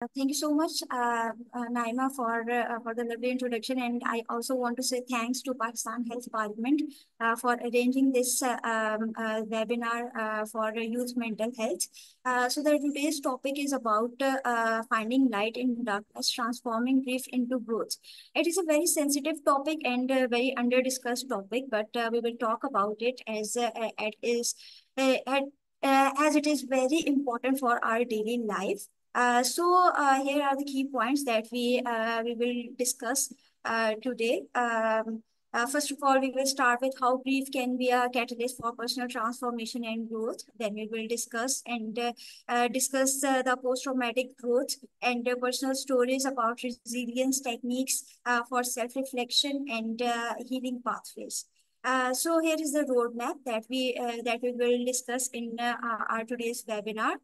Thank you so much, Naima, for the lovely introduction, and I also want to say thanks to Pakistan Health Parliament for arranging this webinar for youth mental health. Today's topic is about finding light in darkness, transforming grief into growth. It is a very sensitive topic and a very under discussed topic, but we will talk about it uh, as it is very important for our daily life. Here are the key points that we will discuss today. First of all, we will start with how grief can be a catalyst for personal transformation and growth. Then we will discuss the post-traumatic growth and personal stories about resilience techniques for self-reflection and healing pathways. Here is the roadmap that we will discuss in our today's webinar.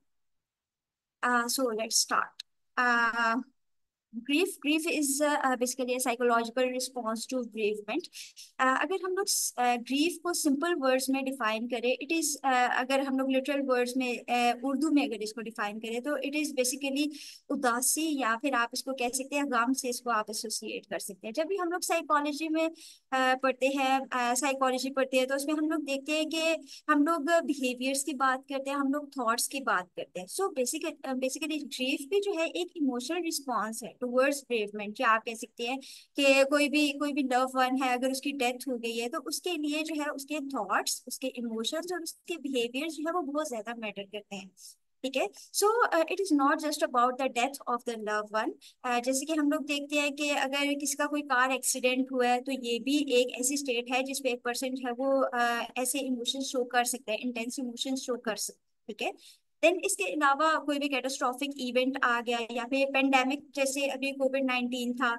Let's start. Uh, grief is basically a psychological response to bereavement. अगर हम लोग grief को simple words में define करें, it is अगर हम लोग literal words में उर्दू में अगर इसको define करें तो it is basically उदासी, या फिर आप इसको कह सकते हैं गम से इसको आप associate कर सकते हैं। जब भी हम लोग साइकोलॉजी में पढ़ते हैं, साइकोलॉजी पढ़ते हैं, तो उसमें हम लोग देखते हैं कि हम लोग बिहेवियर्स की बात करते हैं, हम लोग थॉट्स की बात करते हैं। बेसिकली ग्रीफ भी जो है एक इमोशनल रिस्पॉन्स है टुवर्ड्स बेरेवमेंट, या आप कह सकते हैं कि कोई भी लव वन है, अगर उसकी डेथ हो गई है तो उसके लिए जो है उसके थॉट्स, उसके इमोशंस और उसके बिहेवियर जो है वो बहुत ज्यादा मैटर करते हैं। ठीक है। It is not just about the death of the love one. जैसे कि हम लोग देखते हैं कि अगर किसी का कोई कार एक्सीडेंट हुआ है तो ये भी एक ऐसी स्टेट है जिसपे एक पर्सन जो है वो ऐसे इमोशंस शो कर सकता है, इंटेंस इमोशंस शो कर सकता है। ठीक है। देन इसके अलावा कोई भी कैटास्ट्रॉफिक इवेंट आ गया, या फिर पेंडेमिक, जैसे अभी कोविड-19 था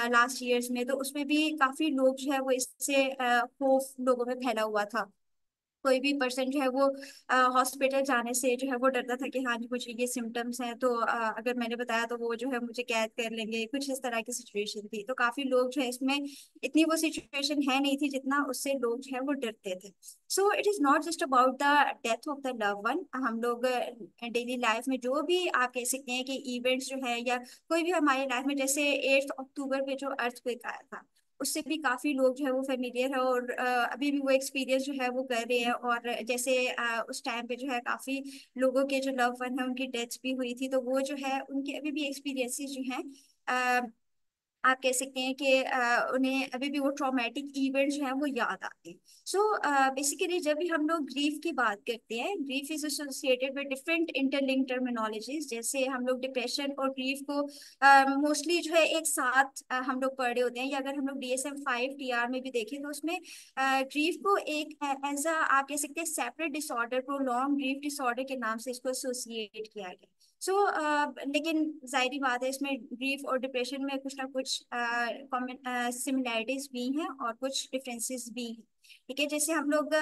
लास्ट ईयर्स में, तो उसमें भी काफी लोग जो है वो इससे खौफ लोगों में फैला हुआ था। कोई भी पर्सन जो है वो हॉस्पिटल जाने से जो है वो डरता था कि हाँ जी मुझे ये सिम्टम्स हैं, तो अगर मैंने बताया तो वो जो है मुझे कैद कर लेंगे, कुछ इस तरह की सिचुएशन थी। तो काफी लोग जो है इसमें, इतनी वो सिचुएशन है नहीं थी जितना उससे लोग जो है वो डरते थे। सो it is not just about the death of the love one. हम लोग डेली लाइफ में जो भी आप कह सकते हैं कि इवेंट्स जो है, या कोई भी हमारी लाइफ में, जैसे 8 अक्टूबर पे जो अर्थक्वेक आया था, उससे भी काफी लोग जो है वो फेमिलियर है, और अभी भी वो एक्सपीरियंस जो है वो कर रहे हैं। और जैसे उस टाइम पे जो है काफी लोगों के जो लव वन है उनकी डेथ भी हुई थी, तो वो जो है उनके अभी भी एक्सपीरियंसेस जो हैं, आप कह सकते हैं कि उन्हें अभी भी वो ट्रॉमेटिक इवेंट जो है वो याद आते हैं। बेसिकली जब भी हम लोग ग्रीफ की बात करते हैं, grief is associated with different interlinked terminologies. जैसे हम लोग डिप्रेशन और ग्रीफ को मोस्टली जो है एक साथ हम लोग पढ़े होते हैं, या अगर हम लोग DSM-5 TR में भी देखें तो उसमें ग्रीफ को एक एज अ आप कह सकते हैं separate disorder, prolong grief disorder के नाम से इसको एसोसिएट किया गया। लेकिन जाहिर बात है इसमें ग्रीफ और डिप्रेशन में कुछ ना कुछ कॉमन सिमिलैरिटीज भी हैं और कुछ डिफरेंसेस भी हैं। ठीक है। जैसे हम लोग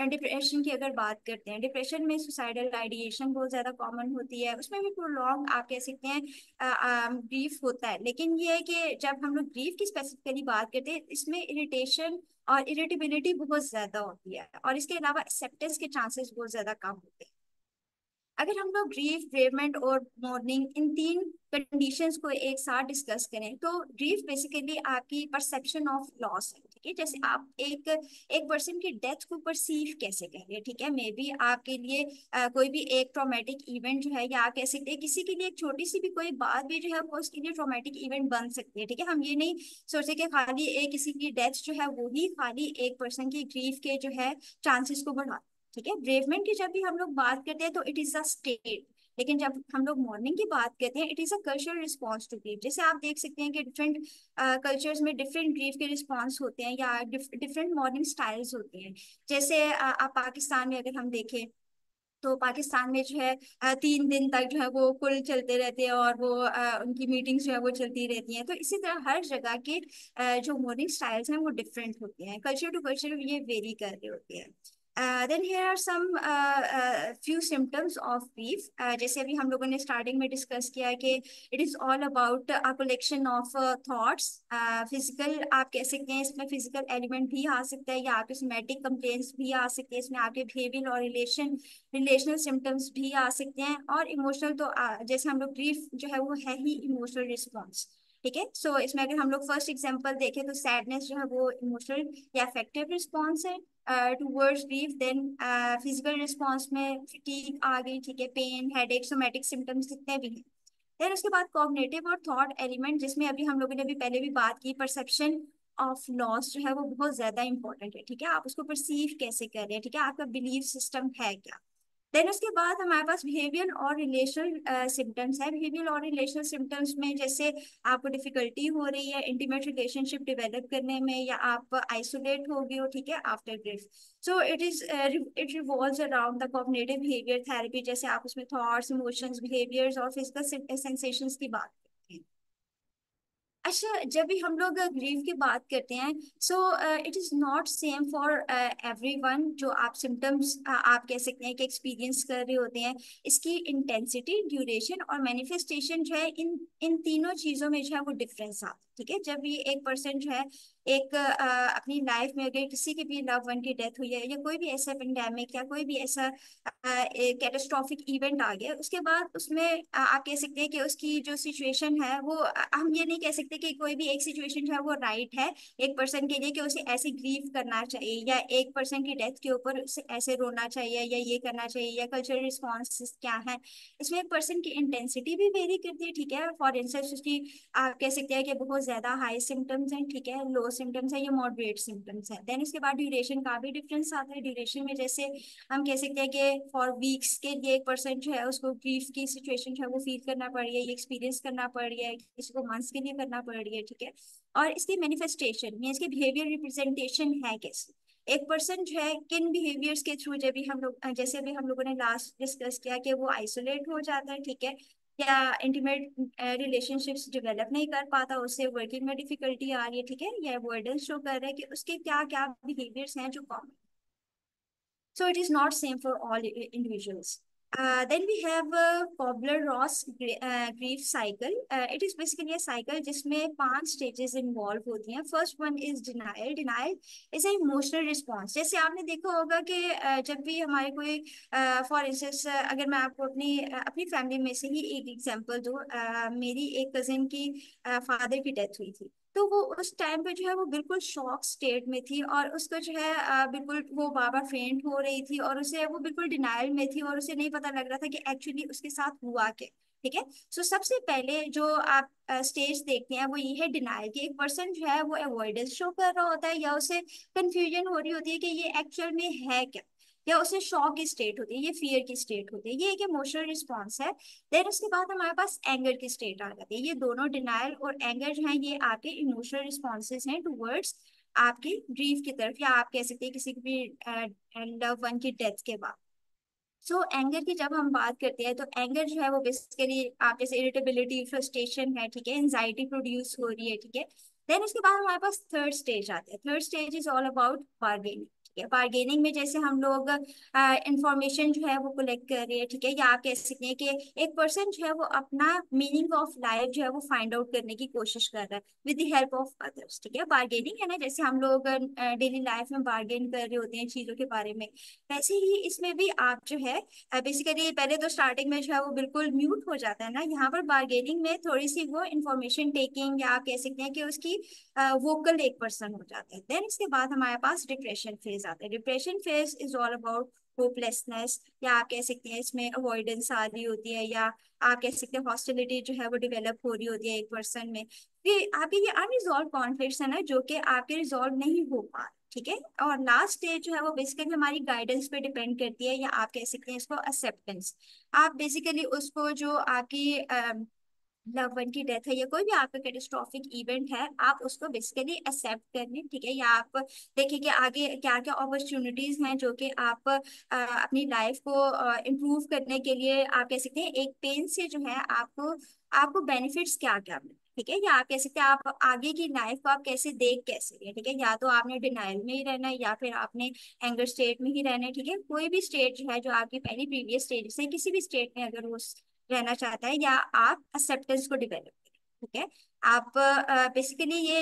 डिप्रेशन की अगर बात करते हैं, डिप्रेशन में सुसाइडल आइडिएशन बहुत ज्यादा कॉमन होती है, उसमें भी प्रोलॉन्ग आप कह सकते हैं ग्रीफ होता है। लेकिन ये है कि जब हम लोग ग्रीफ की स्पेसिफिकली बात करते हैं, इसमें इरिटेशन और इरिटेबिलिटी बहुत ज्यादा होती है, और इसके अलावा एक्सेप्टेंस के चांसेस बहुत ज्यादा कम होते हैं। अगर हम लोग ग्रीफ, ग्रेवमेंट और मोर्निंग, इन तीन कंडीशंस को एक साथ डिस्कस करें, तो ग्रीफ बेसिकली आपकी परसेप्शन ऑफ लॉस है। ठीक है। जैसे आप एक एक पर्सन की डेथ को परसीव कैसे करेंगे। ठीक है। मे बी आपके लिए कोई भी एक ट्रॉमेटिक इवेंट जो है, या आप कह सकते हैं किसी के लिए एक छोटी सी भी कोई बात भी जो है वो उसके लिए ट्रॉमेटिक इवेंट बन सकती है। ठीक है। हम ये नहीं सोचे कि खाली एक किसी की डेथ जो है वो ही खाली एक पर्सन की ग्रीफ के जो है चांसेस को बढ़ा। ठीक है। ब्रेवमेंट की जब भी हम लोग बात करते हैं तो इट इज अ स्टेट, लेकिन जब हम लोग मॉर्निंग की बात करते हैं, it is a cultural response to grief. जैसे आप देख सकते हैं कि डिफरेंट कल्चर्स में डिफरेंट ग्रीफ के रिस्पॉन्स होते हैं, या डिफरेंट मॉर्निंग स्टाइल्स होते हैं। जैसे आप पाकिस्तान में अगर हम देखें, तो पाकिस्तान में जो है 3 दिन तक जो है वो कुल चलते रहते हैं, और वो उनकी मीटिंग्स जो है वो चलती रहती हैं। तो इसी तरह हर जगह के जो मॉर्निंग स्टाइल्स हैं वो डिफरेंट होते हैं, कल्चर टू कल्चर ये वेरी कर रहे होते हैं। Then here are some few symptoms of grief. जैसे अभी हम लोगों ने स्टार्टिंग में डिस्कस किया कि it is all about a collection of thoughts. Physical आप कह सकते हैं, इसमें फिजिकल एलिमेंट भी आ सकता है, या आपके सोमैटिक कंप्लेंट्स भी आ सकते हैं, इसमें आपके बिहेवियर और रिलेशनल सिम्टम्स भी आ सकते हैं। और इमोशनल तो जैसे हम लोग ग्रीफ जो है वो है ही इमोशनल रिस्पॉन्स। ठीक है, सो इसमें अगर हम लोग फर्स्ट एग्जांपल देखें तो सैडनेस जो है वो इमोशनल या अफेक्टिव रिस्पॉन्स है towards grief. Then physical response में फटीग आ गई, ठीक है, पेन, हेडेक, सोमैटिक सिम्टम्स जितने भी हैं। देन उसके बाद कॉग्निटिव और थॉट एलिमेंट, जिसमें अभी हम लोगों ने अभी पहले भी बात की, परसेप्शन ऑफ लॉस जो है वो बहुत ज्यादा इंपॉर्टेंट है। ठीक है, आप उसको परसीव कैसे कर रहे हैं, ठीक है, आपका बिलीफ सिस्टम है क्या। देन उसके बाद हमारे पास बिहेवियर और रिलेशनल सिम्टम्स है। बिहेवियर और रिलेशनल सिम्टम्स में जैसे आपको डिफिकल्टी हो रही है इंटीमेट रिलेशनशिप डेवलप करने में, या आप आइसोलेट हो गए हो, ठीक है, after grief. So it revolves around the cognitive behaviour therapy, जैसे आप उसमें थॉट्स, इमोशंस, बिहेवियर्स और फिजिकल सेंसेशंस की बात करते हैं। अच्छा, जब भी हम लोग ग्रीफ की बात करते हैं, सो it is not same for everyone. जो आप सिम्टम्स आप कह सकते हैं कि एक्सपीरियंस कर रहे होते हैं, इसकी इंटेंसिटी, ड्यूरेशन और मैनिफेस्टेशन जो है, इन इन तीनों चीजों में जो है वो डिफरेंस आता है। ठीक है, जब ये एक पर्सन जो है एक अपनी लाइफ में अगर किसी के भी लव वन की डेथ हुई है, या कोई भी ऐसा पेंडेमिक या कोई भी ऐसा कैटास्ट्रॉफिक इवेंट आ गया, उसके बाद उसमें आप कह सकते हैं कि उसकी जो सिचुएशन है वो हम ये नहीं कह सकते कि कोई भी एक सिचुएशन जो है वो राइट है एक पर्सन के लिए कि उसे ऐसे ग्रीव करना चाहिए, या एक पर्सन की डेथ के ऊपर उसे ऐसे रोना चाहिए, या ये करना चाहिए, या कल्चरल रिस्पॉन्स क्या है। इसमें एक पर्सन की इंटेंसिटी भी वेरी करती है। ठीक है, फॉर इंस्टेंस उसकी आप कह सकते हैं कि बहुत ज्यादा हाई सिम्टम्स हैं, ठीक है, लो सिम्टम्स है, या मॉडरेट सिम्टम्स है। देन उसके बाद ड्यूरेशन का भी डिफरेंस आता है। ड्यूरेशन में जैसे हम कह सकते हैं कि फॉर वीक्स के लिए एक पर्सन जो है उसको ग्रीफ की सिचुएशन जो है वो फील करना पड़ रही है, ये एक्सपीरियंस करना पड़ रही है, किसी को मंथ्स के लिए करना पड़ रही है। ठीक है, और इसकी मैनिफेस्टेशन मीन इसकी बिहेवियर रिप्रेजेंटेशन है कैसे, एक पर्सन जो है किन बिहेवियर्स के थ्रू, जब भी हम लोग जैसे अभी हम लोगों ने लास्ट डिस्कस किया कि वो आइसोलेट हो जाता है, ठीक है, या इंटीमेट रिलेशनशिप्स डेवलप नहीं कर पाता, उससे वर्किंग में डिफिकल्टी आ रही है, ठीक है, या अवॉइडेंस शो कर रहा है, कि उसके क्या क्या बिहेवियर्स हैं जो common. So it is not same for all individuals. Then we have Kobler-Ross grief cycle. It is basically a cycle जिसमें 5 stages involve होती हैं. First one is denial. Denial is an emotional response. जैसे आपने देखा होगा कि जब भी हमारे कोई फॉर इंस्टेंस अगर मैं आपको अपनी फैमिली में से ही एक एग्जांपल दूं, मेरी एक कजिन की फादर की डेथ हुई थी। तो वो उस टाइम पे जो है वो बिल्कुल शॉक स्टेट में थी, और उसको जो है बिल्कुल वो बार बार फेंट हो रही थी, और उसे वो बिल्कुल डिनायल में थी, और उसे नहीं पता लग रहा था कि एक्चुअली उसके साथ हुआ क्या। ठीक है, सो सबसे पहले जो आप स्टेज देखते हैं वो ये है डिनायल की। एक पर्सन जो है वो अवॉइडेंस शो कर रहा होता है, या उसे कंफ्यूजन हो रही होती है कि ये एक्चुअल में है क्या, या उसे शॉक की स्टेट होती है, ये फियर की स्टेट होती है, ये एक इमोशनल रिस्पॉन्स है। देन उसके बाद हमारे पास एंगर की स्टेट आ जाती है। ये दोनों डिनायल और एंगर जो है ये आपके इमोशनल रिस्पॉन्सेज हैं टूवर्ड्स आपकी ग्रीफ की तरफ, या आप कह सकते हैं किसी भी लव वन की डेथ के बाद। सो एंगर की जब हम बात करते हैं, तो एंगर जो है वो बेसिकली आप जैसे इरिटेबिलिटी, फ्रस्ट्रेशन है, ठीक है, एंजाइटी प्रोड्यूस हो रही है। ठीक है, देन उसके बाद हमारे पास थर्ड स्टेज आता है। Third stage is all about bargaining. ठीक है, बार्गेनिंग में जैसे हम लोग इंफॉर्मेशन जो है वो कलेक्ट कर रहे हैं, ठीक है, या आप कह सकते हैं कि एक पर्सन जो है वो अपना मीनिंग ऑफ लाइफ जो है वो फाइंड आउट करने की कोशिश कर रहा है with the help of others. ठीक है, बार्गेनिंग है ना, जैसे हम लोग डेली लाइफ में बार्गेन कर रहे होते हैं चीजों के बारे में, वैसे ही इसमें भी आप जो है बेसिकली पहले तो स्टार्टिंग में जो है वो बिल्कुल म्यूट हो जाता है ना, यहाँ पर बार्गेनिंग में थोड़ी सी वो इंफॉर्मेशन टेकिंग, या आप कह सकते हैं कि उसकी वोकल एक पर्सन हो जाता है। देन इसके बाद हमारे पास डिप्रेशन फेज आता है। Depression phase is all about hopelessness, या आप कह सकते हैं इसमें अवॉइडेंस आ रही होती है, या आप कह सकते हैं हॉस्टिलिटी जो है वो डेवलप हो रही होती है एक पर्सन में। ये आपके ये अनरिजॉल्व कॉन्फ्लिक्ट्स है ना, जो कि आपके रिजॉल्व नहीं हो पा रहे। ठीक है, और लास्ट स्टेज जो है वो बेसिकली हमारी गाइडेंस पे डिपेंड करती है, या आप कह सकते हैं इसको एक्सेप्टेंस। आप बेसिकली उसको जो आपकी लव वन की डेथ है, या कोई भी आपका कैटास्ट्रॉफिक इवेंट है, आप उसको बेसिकली एक्सेप्ट करने, ठीक है, या आप देखिए कि आगे क्या क्या अपॉर्चुनिटीज हैं जो कि आप अपनी लाइफ को इम्प्रूव करने के लिए आप कह सकते हैं एक पेन से जो है आपको आपको बेनिफिट्स क्या क्या मिले। ठीक है, या आप कह सकते हैं आप आगे की लाइफ को आप कैसे देख कैसे रहे हैं, ठीक है, या तो आपने डिनाइल में ही रहना है या फिर आपने एंगर स्टेट में ही रहना है, ठीक है, कोई भी स्टेट जो है जो आपकी पहली प्रीवियस स्टेज से किसी भी स्टेट में अगर वो रहना चाहता है, या आप एक्सेप्टेंस को डिवेलप करें, ठीक है। आप बेसिकली ये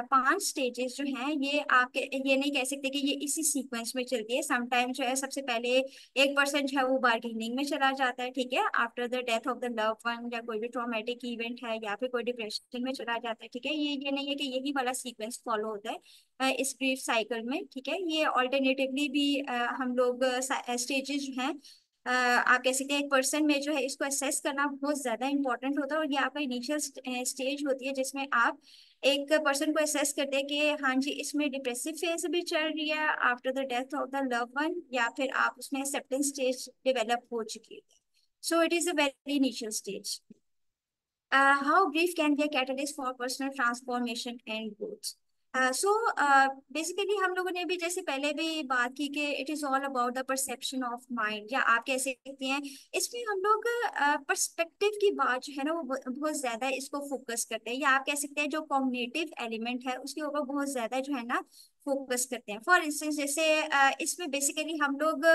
5 स्टेजेस जो हैं ये आपके, ये नहीं कह सकते कि ये इसी सीक्वेंस में चलती है। समटाइम जो है सबसे पहले एक पर्सन जो है वो बार्गेनिंग में चला जाता है, ठीक है, after the death of the love one, या कोई भी ट्रॉमेटिक इवेंट है, या फिर कोई डिप्रेशन में चला जाता है, ठीक है। ये नहीं है कि यही वाला सीक्वेंस फॉलो होता है इस ब्रीफ साइकिल में, ठीक है। ये ऑल्टरनेटिवली भी हम लोग स्टेजेस जो हैं आप कह सकते हैं एक पर्सन में जो है इसको असेस करना बहुत ज्यादा इंपॉर्टेंट होता है, और ये आपका इनिशियल स्टेज होती है जिसमें आप एक पर्सन को असेस करते हैं कि हाँ जी इसमें डिप्रेसिव फेज भी चल रही है after the death of the love one, या फिर आप उसमें एक्सेप्टेंस स्टेज डेवलप हो चुकी है। सो it is a very initial stage. How grief can be a catalyst for personal transformation and growth. So basically हम लोगों ने भी जैसे पहले भी बात की कि it is all about the perception of mind, या आप कह सकते हैं इसमें हम लोग पर्सपेक्टिव की बात जो है ना वो बहुत ज्यादा इसको फोकस करते हैं, या आप कह सकते हैं जो कॉग्निटिव एलिमेंट है उसके ऊपर बहुत ज्यादा जो है ना फोकस करते हैं। फॉर इंस्टेंस जैसे इसमें बेसिकली हम लोग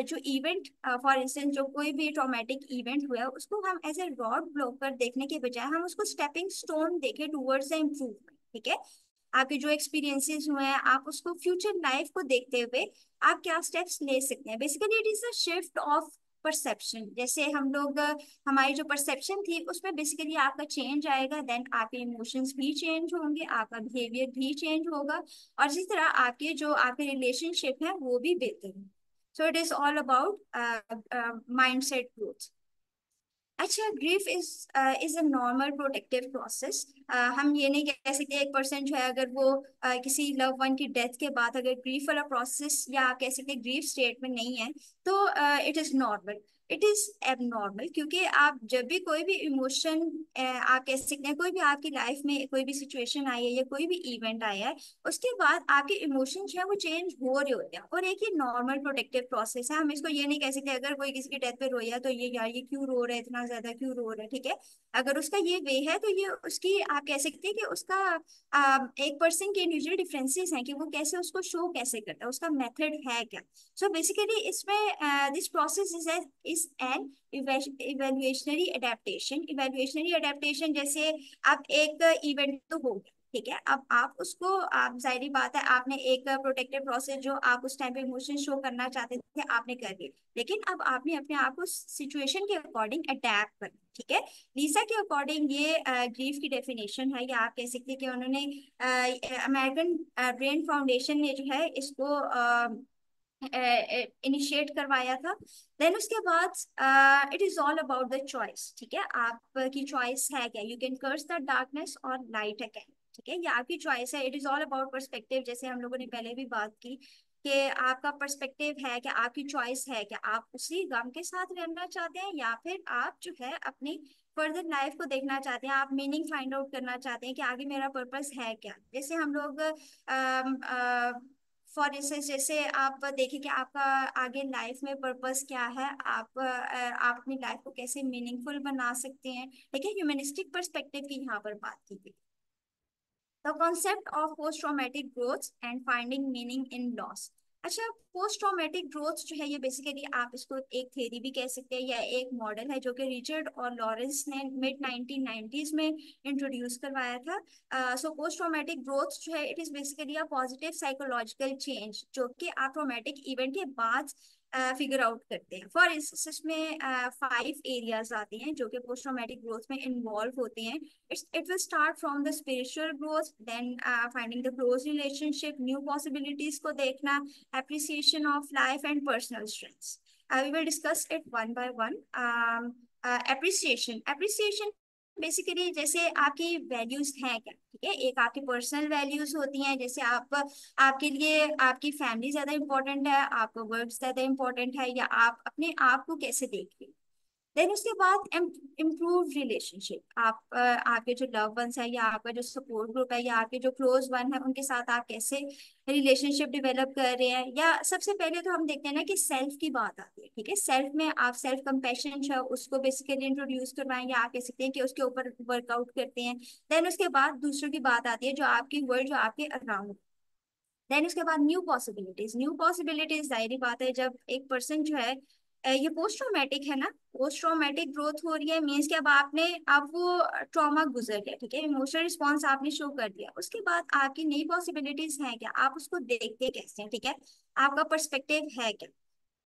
जो इवेंट, फॉर इंस्टेंस जो कोई भी ट्रॉमेटिक इवेंट हुआ है उसको हम एज ए रॉड ब्लॉकर देखने के बजाय हम उसको स्टेपिंग स्टोन देखें टूवर्ड्स द इम्प्रूवमेंट, ठीक है। आपके जो एक्सपीरियंसेस हुए हैं आप उसको फ्यूचर लाइफ को देखते हुए आप क्या स्टेप्स ले सकते हैं। Basically it is a shift of perception. जैसे हम लोग हमारी जो परसेप्शन थी उसमें बेसिकली आपका चेंज आएगा, देन आपके इमोशंस भी चेंज होंगे, आपका बिहेवियर भी चेंज होगा, और इसी तरह आपके जो आपके रिलेशनशिप है वो भी बेहतर होंगे। So it is all about mind set growth. अच्छा, grief is a normal protective process. हम ये नहीं कह सकते एक पर्सन जो है अगर वो किसी लव वन की डेथ के बाद अगर ग्रीफ वाला प्रोसेस या आप कह सकते हैं ग्रीफ स्टेट में नहीं है तो it is normal. It is abnormal, क्योंकि आप जब भी कोई भी इमोशन आप कह सकते हैं कोई भी आपकी लाइफ में कोई भी सिचुएशन आई है या कोई भी इवेंट आया है उसके बाद आपके इमोशन जो है वो चेंज हो रहे होते हैं, और एक ये नॉर्मल प्रोटेक्टिव प्रोसेस है। हम इसको ये नहीं कह सकते अगर कोई किसी की डेथ पे रोया तो ये यार ये क्यों रो रहा है, इतना ज्यादा क्यों रो रहा है, ठीक है। अगर उसका ये वे है तो ये उसकी आप कह सकते हैं कि उसका एक पर्सन के इंडिविजुअल डिफरेंसेस हैं कि वो कैसे उसको शो कैसे करता है, उसका मेथड है क्या। सो बेसिकली इसमें this process is an evolutionary adaptation. Evolutionary adaptation जैसे आप एक इवेंट तो हो गया, ठीक है, अब आप उसको आप जाहिर बात है आपने एक प्रोटेक्टिव प्रोसेस जो आप उस टाइम पे इमोशन शो करना चाहते थे आपने कर लिया, लेकिन अब आपने अपने आप को सिचुएशन के अकॉर्डिंग अडेप्ट करना, ठीक है। लीसा के अकॉर्डिंग ये ग्रीफ की डेफिनेशन है, या आप कह सकते हैं कि उन्होंने अमेरिकन ब्रेन फाउंडेशन ने जो है इसको इनिशिएट करवाया था। देन उसके बाद it is all about the choice, ठीक है, आपकी चॉइस है क्या, you can curse the darkness और लाइट अगेन, ठीक है, ये आपकी चॉइस है। It is all about perspective, जैसे हम लोगों ने पहले भी बात की कि आपका पर्सपेक्टिव है कि आपकी चॉइस है कि आप उसी गम के साथ रहना चाहते हैं या फिर आप जो है अपनी फर्दर लाइफ को देखना चाहते हैं, आप मीनिंग फाइंड आउट करना चाहते हैं कि आगे मेरा पर्पस है क्या। जैसे हम लोग फॉर इंस्टेंस जैसे आप देखें कि आपका आगे लाइफ में पर्पस क्या है, आप अपनी लाइफ को कैसे मीनिंगफुल बना सकते हैं, ठीक है। ह्यूमनिस्टिक पर्सपेक्टिव की यहाँ पर बात की गई। The concept of post traumatic growth and finding meaning in loss. अच्छा, पोस्ट ट्रॉमेटिक ग्रोथ जो है ये बेसिकली आप इसको एक थ्योरी भी कह सकते हैं या एक मॉडल है जो कि रिचर्ड और लॉरेंस ने मिड 1990s में इंट्रोड्यूस करवाया था। सो पोस्ट ट्रॉमेटिक ग्रोथ जो है it is basically a positive psychological change जो कि आप ट्रॉमेटिक इवेंट के बाद फिगर आउट करते हैं। फॉर इंस्टेंस इसमें 5 एरियाज आते हैं जो कि पोस्ट ट्रॉमेटिक ग्रोथ में इन्वॉल्व होते हैं। It will start from the spiritual growth, then finding the close relationship, new possibilities को देखना, appreciation of life and personal strengths. We will discuss it one by one. Appreciation basically जैसे आपकी values हैं क्या, ठीक है, एक आपकी पर्सनल वैल्यूज होती हैं, जैसे आप आपके लिए आपकी फैमिली ज्यादा इंपॉर्टेंट है, आपका वर्क ज्यादा इंपॉर्टेंट है, या आप अपने आप को कैसे देखते हैं। देन उसके बाद इम्प्रूव रिलेशनशिप, आप आपके जो लव वंस है या आपका जो सपोर्ट ग्रुप है या आपके जो क्लोज वन है उनके साथ आप कैसे रिलेशनशिप डेवलप कर रहे हैं। या सबसे पहले तो हम देखते हैं ना कि सेल्फ की बात आती है, ठीक है, सेल्फ में आप सेल्फ कंपैशन जो है उसको बेसिकली इंट्रोड्यूस करवाएं, या आप कह सकते हैं कि उसके ऊपर वर्कआउट करते हैं। देन उसके बाद दूसरों की बात आती है, जो आपकी वर्ल्ड, जो आपके अराउंड। देन उसके बाद न्यू पॉसिबिलिटीज, न्यू पॉसिबिलिटीज जाहिर बात है जब एक पर्सन जो है ये पोस्ट ट्रॉमेटिक है ना, पोस्ट ट्रॉमेटिक ग्रोथ हो रही है, मीन्स कि अब आपने, अब वो ट्रॉमा गुजर गया, ठीक है, इमोशनल रिस्पॉन्स आपने शो कर दिया, उसके बाद आपकी नई पॉसिबिलिटीज हैं क्या, आप उसको देखते कैसे हैं, ठीक है, आपका पर्सपेक्टिव है क्या।